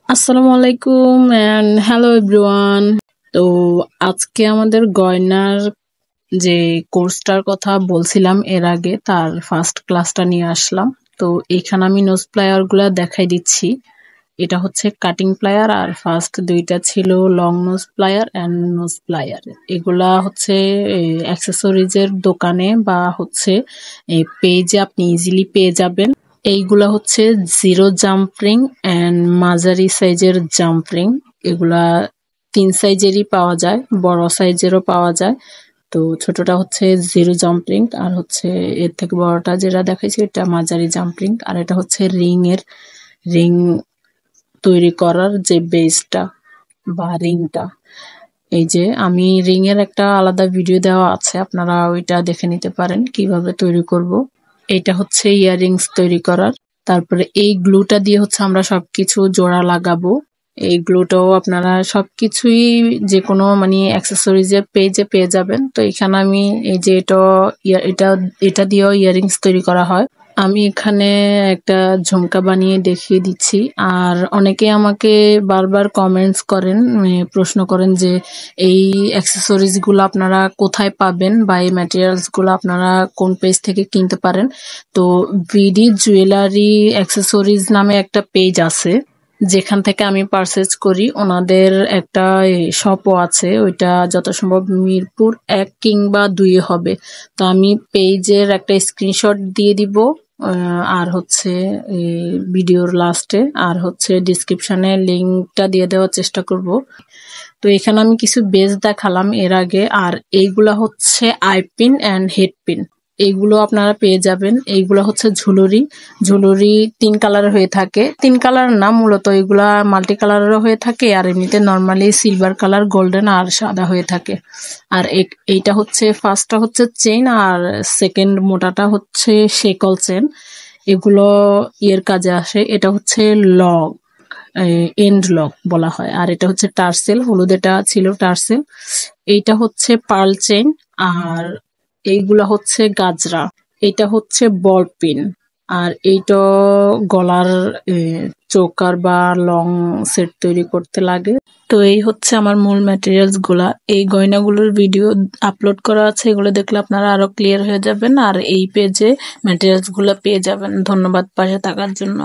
আসসালামু আলাইকুম and hello everyone. তো আজকে আমাদের গয়নার যে কোর্সটার কথা বলছিলাম এর আগে তার ফার্স্ট ক্লাসটা নিয়ে আসলাম। তো এখানে আমি নোজ প্লায়ার গুলা দেখাই দিচ্ছি। এটা হচ্ছে কাটিং প্লায়ার আর ফার্স্ট দুইটা ছিল long nose plier and nose plier. এগুলা হচ্ছে অ্যাক্সেসরিজের দোকানে বা হচ্ছে পেজে আপনি ইজিলি পেয়ে যাবেন। এইগুলা হচ্ছে জিরো জাম্প রিং এন্ড মাঝারি সাইজের জাম্প রিং। এগুলা 3 সাইজেরই পাওয়া যায়, বড় সাইজেরও পাওয়া যায়। তো ছোটটা হচ্ছে জিরো জাম্প রিং আর হচ্ছে এর থেকে বড়টা যেটা দেখাইছি এটা মাঝারি জাম্প রিং। আর এটা হচ্ছে রিং তৈরি করার যে বেসটা বা রিংটা। এই যে আমি রিং এর একটা আলাদা ভিডিও দেওয়া আছে, আপনারা ওইটা দেখে নিতে পারেন কিভাবে তৈরি করব। এটা হচ্ছে ইয়াররিংস তৈরি করার। তারপরে এই গ্লুটা দিয়ে হচ্ছে আমরা সবকিছু জোড়া লাগাবো। এই গ্লুটাও আপনারা সবকিছুই যে কোনো মানে অ্যাক্সেসরিজের পেজে পেয়ে যাবেন। তো এখানে আমি এই যে এটা দিয়েও ইয়াররিংস তৈরি করা হয়। আমি এখানে একটা ঝুমকা বানিয়ে দেখিয়ে দিচ্ছি। আর অনেকে আমাকে বারবার কমেন্টস করেন, প্রশ্ন করেন যে এই অ্যাক্সেসরিজ গুলো আপনারা কোথায় পাবেন বা এই ম্যাটেরিয়ালস গুলো আপনারা কোন পেজ থেকে কিনতে পারেন। তো ভিডি জুয়েলারি অ্যাক্সেসরিজ নামে একটা পেজ আছে যেখান থেকে আমি পারচেজ করি। ওনাদের একটা শপও আছে, ওইটা যত সম্ভব মিরপুর 1 কিংবা 2 হবে। তো আমি পেজের একটা স্ক্রিনশট দিয়ে দিব আর হচ্ছে ভিডিওর লাস্টে আর হচ্ছে ডিসক্রিপশনে লিঙ্কটা দিয়ে দেওয়ার চেষ্টা করব। তো এখানে আমি কিছু বেস দেখালাম এর আগে। আর এইগুলা হচ্ছে আইপিন এন্ড হেডপিন, এইগুলো আপনারা পেয়ে যাবেন। এইগুলো হচ্ছে ঝুলুরি 3 কালারের হয়ে থাকে। 3 কালার না, মূলত এগুলা মাল্টি কালারেরও হয়ে থাকে আর এমনিতে নর্মালি সিলভার কালার, গোল্ডেন আর সাদা হয়ে থাকে। আর এইটা হচ্ছে ফার্স্টটা হচ্ছে চেইন আর সেকেন্ড মোটাটা হচ্ছে শেকল চেন। এগুলো ইয়ের কাজে আসে। এটা হচ্ছে লক, এন্ড লক বলা হয়। আর এটা হচ্ছে টার্সেল, হলুদেটা ছিল টার্সেল। এইটা হচ্ছে পার্ল চেইন। আর এইগুলা হচ্ছে গাজরা। এটা হচ্ছে বল পিন। আর এইটা গলার চোকার বা লং সেট তৈরি করতে লাগে। তো এই হচ্ছে আমার মূল ম্যাটেরিয়ালস গুলা। এই গয়নাগুলোর ভিডিও আপলোড করা আছে, এগুলো দেখলে আপনারা আরো ক্লিয়ার হয়ে যাবেন। আর এই পেজে ম্যাটেরিয়ালস গুলা পেয়ে যাবেন। ধন্যবাদ পাশে থাকার জন্য।